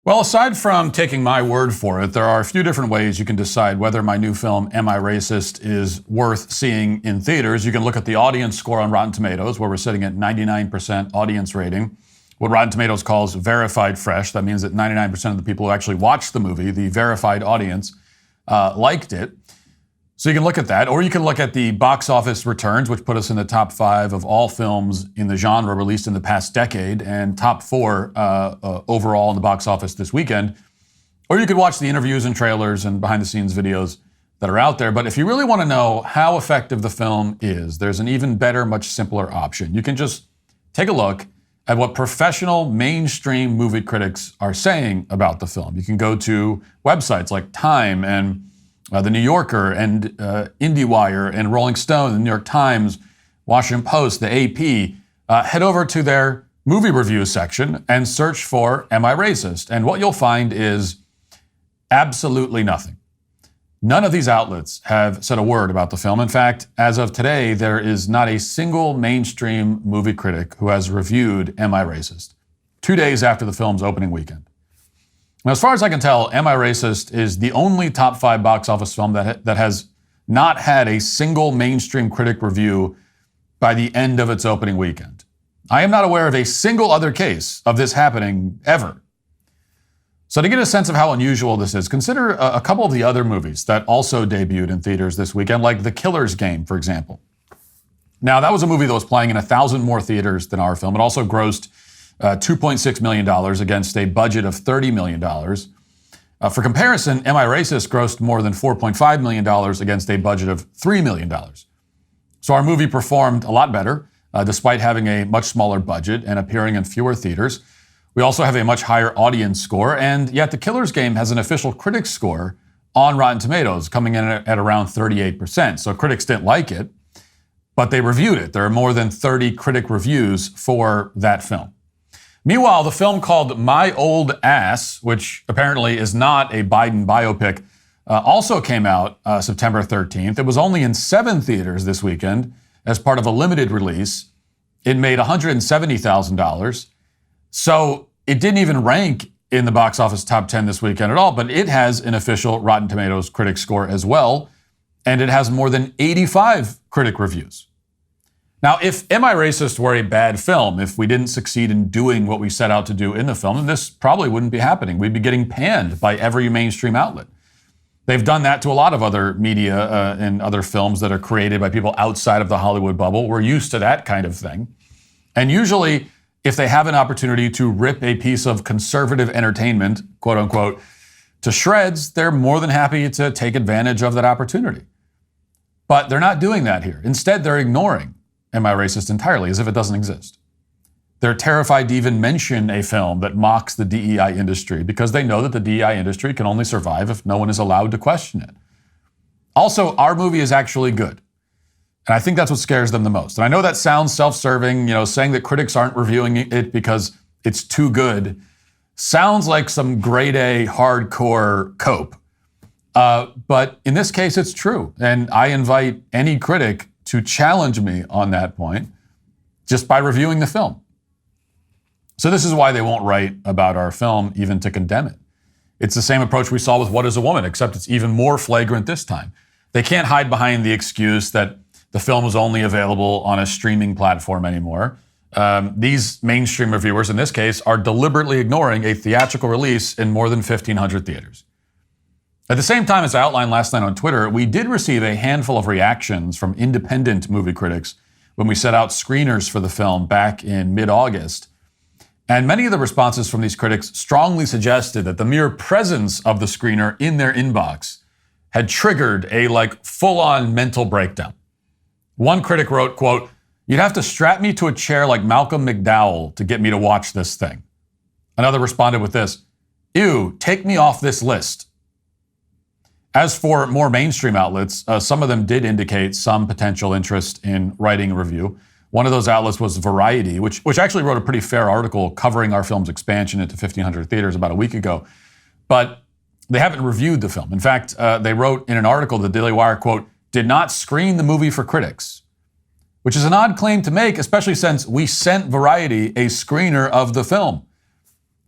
Well, aside from taking my word for it, there are a few different ways you can decide whether my new film, Am I Racist?, is worth seeing in theaters. You can look at the audience score on Rotten Tomatoes, where we're sitting at 99% audience rating. What Rotten Tomatoes calls verified fresh. That means that 99% of the people who actually watched the movie, the verified audience, liked it. So you can look at that, or you can look at the box office returns, which put us in the top 5 of all films in the genre released in the past decade, and top 4 overall in the box office this weekend. Or you could watch the interviews and trailers and behind-the-scenes videos that are out there. But if you really want to know how effective the film is, there's an even better, much simpler option. You can just take a look at what professional mainstream movie critics are saying about the film. You can go to websites like Time and The New Yorker and IndieWire and Rolling Stone, the New York Times, Washington Post, the AP. Head over to their movie review section and search for Am I Racist? And what you'll find is absolutely nothing. None of these outlets have said a word about the film. In fact, as of today, there is not a single mainstream movie critic who has reviewed Am I Racist? 2 days after the film's opening weekend. Now, as far as I can tell, Am I Racist is the only top 5 box office film that has not had a single mainstream critic review by the end of its opening weekend. I am not aware of a single other case of this happening ever. So to get a sense of how unusual this is, consider a couple of the other movies that also debuted in theaters this weekend, like The Killer's Game, for example. Now, that was a movie that was playing in 1,000 more theaters than our film. It also grossed $2.6 million against a budget of $30 million. For comparison, Am I Racist grossed more than $4.5 million against a budget of $3 million. So our movie performed a lot better, despite having a much smaller budget and appearing in fewer theaters. We also have a much higher audience score, and yet The Killer's Game has an official critics score on Rotten Tomatoes, coming in at around 38%. So critics didn't like it, but they reviewed it. There are more than 30 critic reviews for that film. Meanwhile, the film called My Old Ass, which apparently is not a Biden biopic, also came out September 13th. It was only in 7 theaters this weekend as part of a limited release. It made $170,000. So it didn't even rank in the box office top 10 this weekend at all, but it has an official Rotten Tomatoes critic score as well, and it has more than 85 critic reviews. Now, if Am I Racist were a bad film, if we didn't succeed in doing what we set out to do in the film, then this probably wouldn't be happening. We'd be getting panned by every mainstream outlet. They've done that to a lot of other media and other films that are created by people outside of the Hollywood bubble. We're used to that kind of thing. And usually, if they have an opportunity to rip a piece of conservative entertainment, quote unquote, to shreds, they're more than happy to take advantage of that opportunity. But they're not doing that here. Instead, they're ignoring Am I Racist entirely, as if it doesn't exist. They're terrified to even mention a film that mocks the DEI industry because they know that the DEI industry can only survive if no one is allowed to question it. Also, our movie is actually good. And I think that's what scares them the most. And I know that sounds self-serving, saying that critics aren't reviewing it because it's too good sounds like some grade A hardcore cope. But in this case, it's true. And I invite any critic to challenge me on that point just by reviewing the film. So this is why they won't write about our film, even to condemn it. It's the same approach we saw with What is a Woman, except it's even more flagrant this time. They can't hide behind the excuse that the film was only available on a streaming platform anymore. These mainstream reviewers, in this case, are deliberately ignoring a theatrical release in more than 1,500 theaters. At the same time, as I outlined last night on Twitter, we did receive a handful of reactions from independent movie critics when we set out screeners for the film back in mid-August. And many of the responses from these critics strongly suggested that the mere presence of the screener in their inbox had triggered a full-on mental breakdown. One critic wrote, quote, "You'd have to strap me to a chair like Malcolm McDowell to get me to watch this thing." Another responded with this, "Ew, take me off this list." As for more mainstream outlets, some of them did indicate some potential interest in writing a review. One of those outlets was Variety, which actually wrote a pretty fair article covering our film's expansion into 1,500 theaters about a week ago. But they haven't reviewed the film. In fact, they wrote in an article, the Daily Wire, quote, "did not screen the movie for critics," which is an odd claim to make, especially since we sent Variety a screener of the film.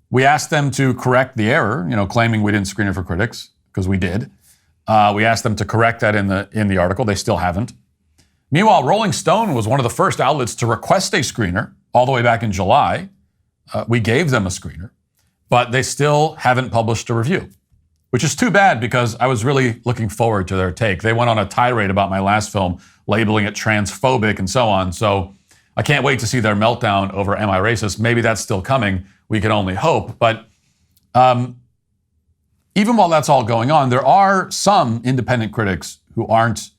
We asked them to correct the error, claiming we didn't screen it for critics, because we did. We asked them to correct that in the article. They still haven't. Meanwhile, Rolling Stone was one of the first outlets to request a screener all the way back in July. We gave them a screener, but they still haven't published a review, which is too bad because I was really looking forward to their take. They went on a tirade about my last film, labeling it transphobic and so on. So I can't wait to see their meltdown over Am I Racist? Maybe that's still coming. We can only hope. But even while that's all going on, there are some independent critics who aren't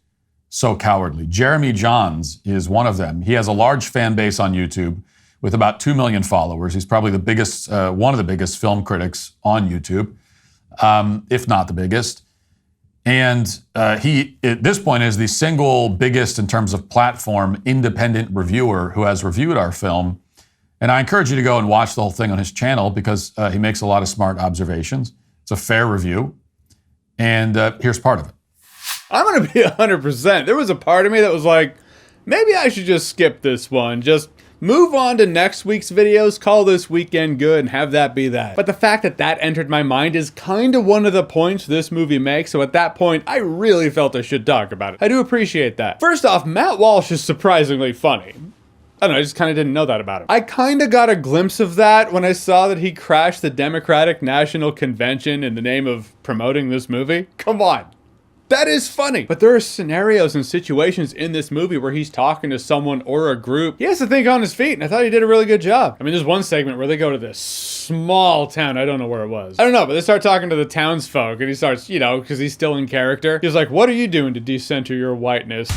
so cowardly. Jeremy Jahns is one of them. He has a large fan base on YouTube with about 2 million followers. He's probably the biggest, one of the biggest film critics on YouTube, if not the biggest. And he, at this point, is the single biggest in terms of platform independent reviewer who has reviewed our film. And I encourage you to go and watch the whole thing on his channel because he makes a lot of smart observations. It's a fair review. And here's part of it. I'm going to be 100%. There was a part of me that was like, maybe I should just skip this one. Just move on to next week's videos, call this weekend good, and have that be that. But the fact that that entered my mind is kind of one of the points this movie makes, so at that point, I really felt I should talk about it. I do appreciate that. First off, Matt Walsh is surprisingly funny. I don't know, I just kind of didn't know that about him. I kind of got a glimpse of that when I saw that he crashed the Democratic National Convention in the name of promoting this movie. Come on. That is funny. But there are scenarios and situations in this movie where he's talking to someone or a group. He has to think on his feet, and I thought he did a really good job. I mean, there's one segment where they go to this small town. I don't know where it was. I don't know, but they start talking to the townsfolk, and he starts, because he's still in character. He's like, what are you doing to decenter your whiteness?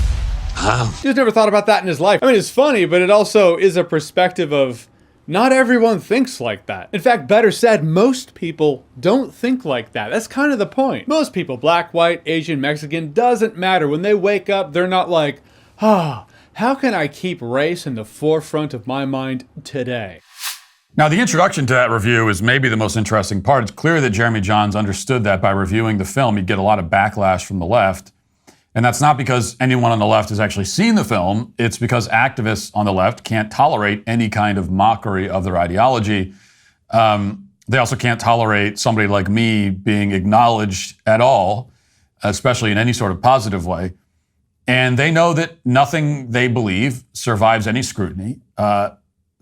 He's never thought about that in his life. I mean, it's funny, but it also is a perspective of not everyone thinks like that. In fact, better said, most people don't think like that. That's kind of the point. Most people, black, white, Asian, Mexican, doesn't matter. When they wake up, they're not like, how can I keep race in the forefront of my mind today? Now, the introduction to that review is maybe the most interesting part. It's clear that Jeremy Jahns understood that by reviewing the film, he'd get a lot of backlash from the left. And that's not because anyone on the left has actually seen the film. It's because activists on the left can't tolerate any kind of mockery of their ideology. They also can't tolerate somebody like me being acknowledged at all, especially in any sort of positive way. And they know that nothing they believe survives any scrutiny,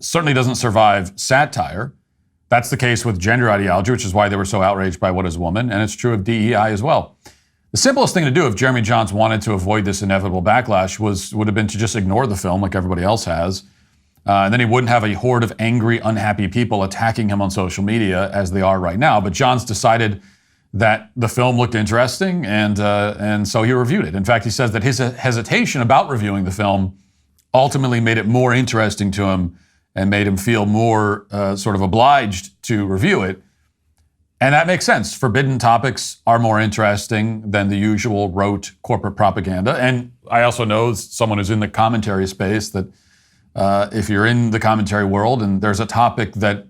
certainly doesn't survive satire. That's the case with gender ideology, which is why they were so outraged by What is Woman, and it's true of DEI as well. The simplest thing to do if Jeremy Jahns wanted to avoid this inevitable backlash would have been to just ignore the film like everybody else has. And then he wouldn't have a horde of angry, unhappy people attacking him on social media as they are right now. But Jahns decided that the film looked interesting, and so he reviewed it. In fact, he says that his hesitation about reviewing the film ultimately made it more interesting to him and made him feel more sort of obliged to review it. And that makes sense. Forbidden topics are more interesting than the usual rote corporate propaganda. And I also know someone who's in the commentary space that if you're in the commentary world and there's a topic that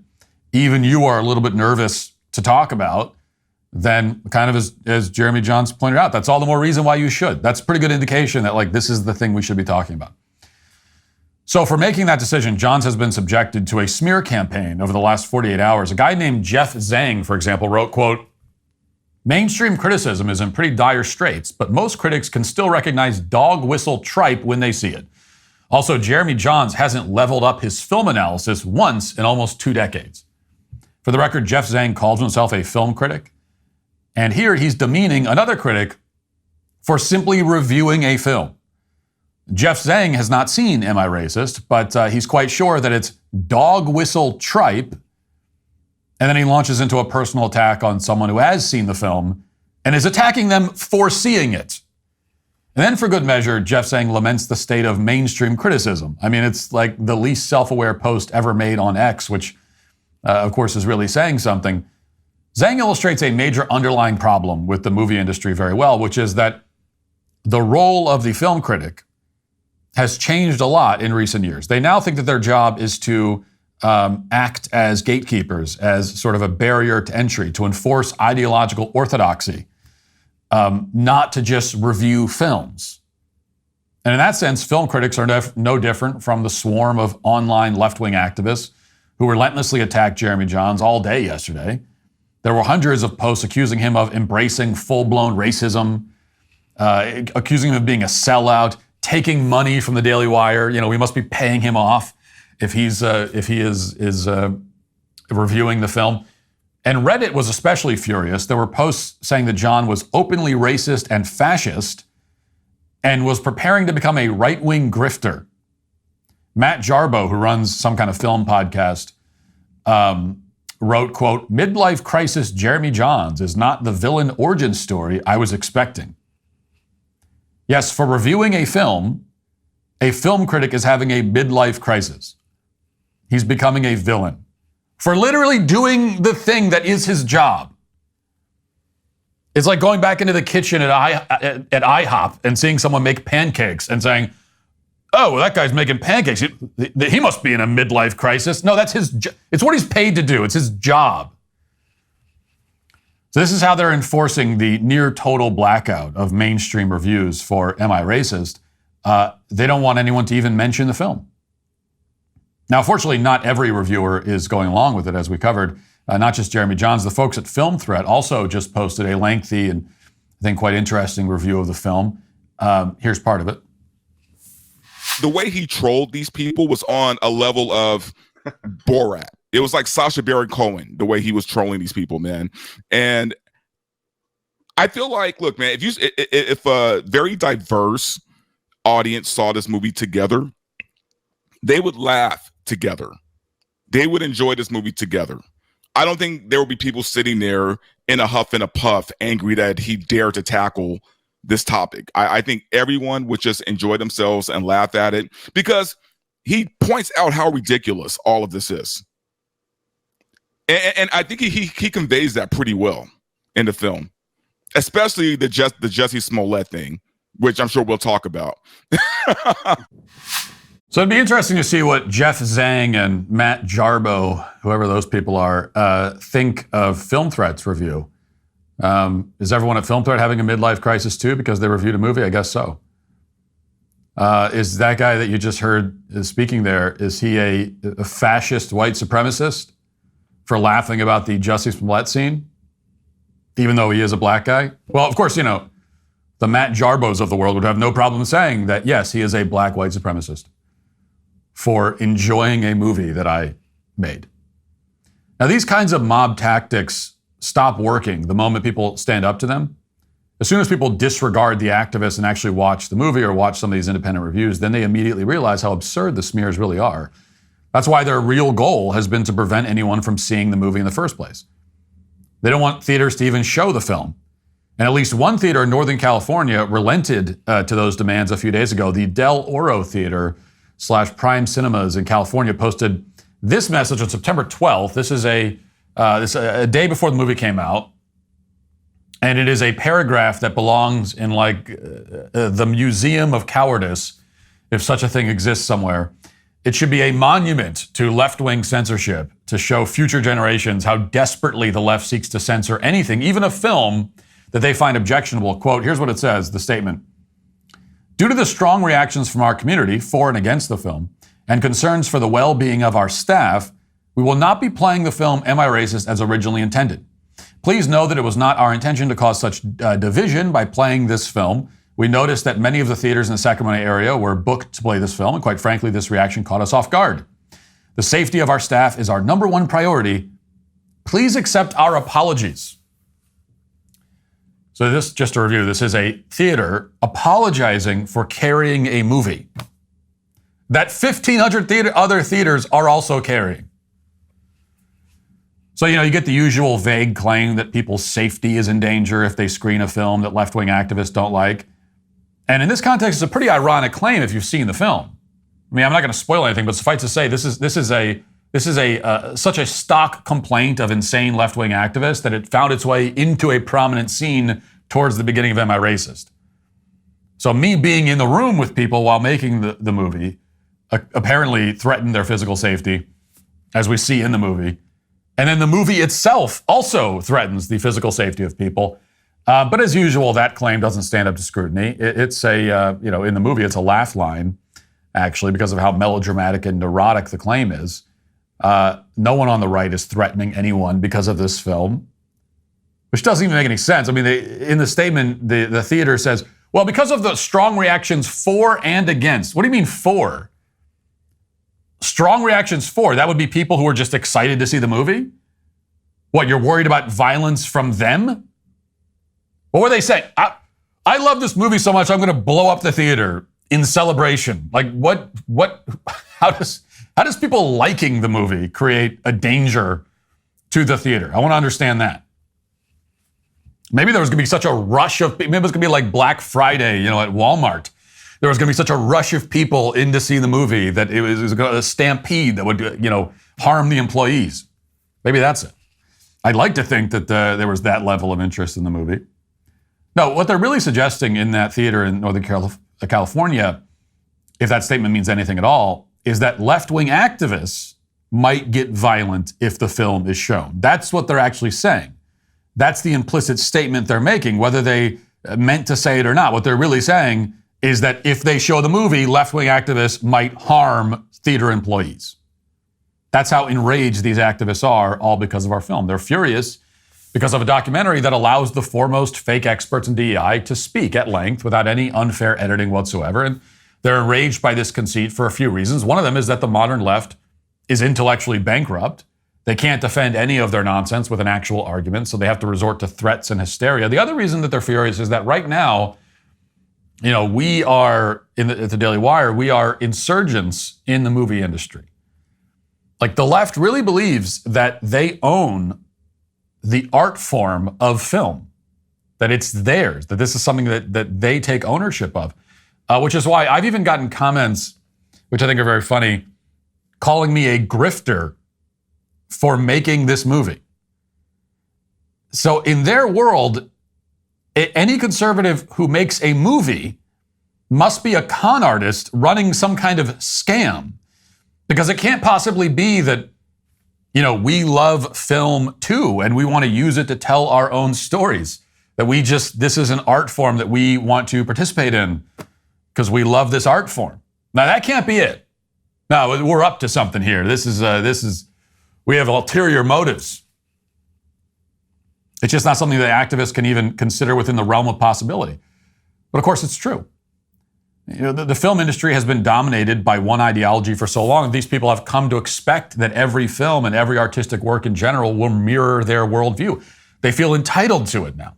even you are a little bit nervous to talk about, then kind of as Jeremy Jahns pointed out, that's all the more reason why you should. That's a pretty good indication that this is the thing we should be talking about. So for making that decision, Jahns has been subjected to a smear campaign over the last 48 hours. A guy named Jeff Zhang, for example, wrote, quote, mainstream criticism is in pretty dire straits, but most critics can still recognize dog whistle tripe when they see it. Also, Jeremy Jahns hasn't leveled up his film analysis once in almost 2 decades. For the record, Jeff Zhang calls himself a film critic, and here he's demeaning another critic for simply reviewing a film. Jeff Zhang has not seen Am I Racist, but he's quite sure that it's dog whistle tripe. And then he launches into a personal attack on someone who has seen the film and is attacking them for seeing it. And then for good measure, Jeff Zhang laments the state of mainstream criticism. I mean, it's like the least self-aware post ever made on X, which of course is really saying something. Zhang illustrates a major underlying problem with the movie industry very well, which is that the role of the film critic has changed a lot in recent years. They now think that their job is to act as gatekeepers, as sort of a barrier to entry, to enforce ideological orthodoxy, not to just review films. And in that sense, film critics are no different from the swarm of online left-wing activists who relentlessly attacked Jeremy Jahns all day yesterday. There were hundreds of posts accusing him of embracing full-blown racism, accusing him of being a sellout, taking money from the Daily Wire. We must be paying him off if he is reviewing the film. And Reddit was especially furious. There were posts saying that John was openly racist and fascist and was preparing to become a right-wing grifter. Matt Jarbo, who runs some kind of film podcast, wrote, quote, "Midlife crisis Jeremy Jahns is not the villain origin story I was expecting." Yes, for reviewing a film critic is having a midlife crisis. He's becoming a villain for literally doing the thing that is his job. It's like going back into the kitchen at IHOP and seeing someone make pancakes and saying, "Oh, well, that guy's making pancakes. He must be in a midlife crisis." No, that's it's what he's paid to do. It's his job. So this is how they're enforcing the near total blackout of mainstream reviews for Am I Racist? They don't want anyone to even mention the film. Now, fortunately, not every reviewer is going along with it, as we covered. Not just Jeremy Jahns. The folks at Film Threat also just posted a lengthy and I think quite interesting review of the film. Here's part of it. The way he trolled these people was on a level of Borat. It was like Sacha Baron Cohen, the way he was trolling these people, man. And I feel like, look, man, if a very diverse audience saw this movie together, they would laugh together. They would enjoy this movie together. I don't think there would be people sitting there in a huff and a puff, angry that he dared to tackle this topic. I think everyone would just enjoy themselves and laugh at it because he points out how ridiculous all of this is. And I think he conveys that pretty well in the film, especially the Jussie Smollett thing, which I'm sure we'll talk about. So it'd be interesting to see what Jeff Zhang and Matt Jarbo, whoever those people are, think of Film Threat's review. Is everyone at Film Threat having a midlife crisis too because they reviewed a movie? I guess so. Is that guy that you just heard speaking there, is he a fascist white supremacist for laughing about the Jussie Smollett scene, even though he is a black guy? Well, of course, the Matt Jarbos of the world would have no problem saying that, yes, he is a black white supremacist for enjoying a movie that I made. Now, these kinds of mob tactics stop working the moment people stand up to them. As soon as people disregard the activists and actually watch the movie or watch some of these independent reviews, then they immediately realize how absurd the smears really are. That's why their real goal has been to prevent anyone from seeing the movie in the first place. They don't want theaters to even show the film. And at least one theater in Northern California relented to those demands a few days ago. The Del Oro Theater / Prime Cinemas in California posted this message on September 12th. This is a day before the movie came out. And it is a paragraph that belongs in the Museum of Cowardice, if such a thing exists somewhere. It should be a monument to left-wing censorship to show future generations how desperately the left seeks to censor anything, even a film that they find objectionable. Quote, here's what it says, the statement. Due to the strong reactions from our community for and against the film, and concerns for the well-being of our staff, we will not be playing the film Am I Racist as originally intended. Please know that it was not our intention to cause such division by playing this film. We noticed that many of the theaters in the Sacramento area were booked to play this film, and quite frankly, this reaction caught us off guard. The safety of our staff is our number one priority. Please accept our apologies. So this, just to review, this is a theater apologizing for carrying a movie that 1,500 other theaters are also carrying. So, you get the usual vague claim that people's safety is in danger if they screen a film that left-wing activists don't like. And in this context, it's a pretty ironic claim if you've seen the film. I mean, I'm not going to spoil anything, but suffice to say, this is such a stock complaint of insane left-wing activists that it found its way into a prominent scene towards the beginning of Am I Racist? So me being in the room with people while making the movie apparently threatened their physical safety, as we see in the movie. And then the movie itself also threatens the physical safety of people. But as usual, that claim doesn't stand up to scrutiny. It's in the movie, it's a laugh line, actually, because of how melodramatic and neurotic the claim is. No one on the right is threatening anyone because of this film, which doesn't even make any sense. I mean, in the statement, the theater says, well, because of the strong reactions for and against. What do you mean for? Strong reactions for? That would be people who are just excited to see the movie? What, you're worried about violence from them? What were they saying? I love this movie so much, I'm going to blow up the theater in celebration. Like, how does people liking the movie create a danger to the theater? I want to understand that. Maybe there was going to be such a rush of people. Maybe it was going to be like Black Friday, at Walmart. There was going to be such a rush of people in to see the movie that it was a stampede that would, harm the employees. Maybe that's it. I'd like to think that there was that level of interest in the movie. No, what they're really suggesting in that theater in Northern California, if that statement means anything at all, is that left-wing activists might get violent if the film is shown. That's what they're actually saying. That's the implicit statement they're making, whether they meant to say it or not. What they're really saying is that if they show the movie, left-wing activists might harm theater employees. That's how enraged these activists are, all because of our film. They're furious because of a documentary that allows the foremost fake experts in DEI to speak at length without any unfair editing whatsoever. And they're enraged by this conceit for a few reasons. One of them is that the modern left is intellectually bankrupt. They can't defend any of their nonsense with an actual argument, so they have to resort to threats and hysteria. The other reason that they're furious is that right now, we are, at the Daily Wire, we are insurgents in the movie industry. Like, the left really believes that they own the art form of film, that it's theirs, that this is something that they take ownership of, which is why I've even gotten comments, which I think are very funny, calling me a grifter for making this movie. So in their world, any conservative who makes a movie must be a con artist running some kind of scam, because it can't possibly be that, we love film too, and we want to use it to tell our own stories, that this is an art form that we want to participate in because we love this art form. Now, that can't be it. No, we're up to something here. We have ulterior motives. It's just not something that activists can even consider within the realm of possibility. But of course, it's true. The film industry has been dominated by one ideology for so long. These people have come to expect that every film and every artistic work in general will mirror their worldview. They feel entitled to it now.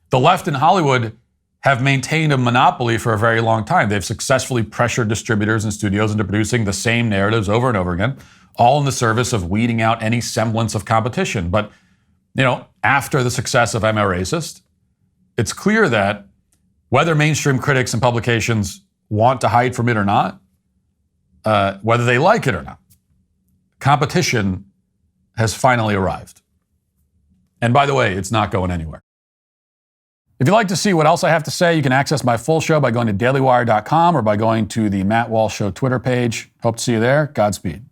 The left in Hollywood have maintained a monopoly for a very long time. They've successfully pressured distributors and studios into producing the same narratives over and over again, all in the service of weeding out any semblance of competition. But, after the success of Am I Racist, it's clear that whether mainstream critics and publications want to hide from it or not, whether they like it or not, competition has finally arrived. And by the way, it's not going anywhere. If you'd like to see what else I have to say, you can access my full show by going to dailywire.com or by going to the Matt Walsh Show Twitter page. Hope to see you there. Godspeed.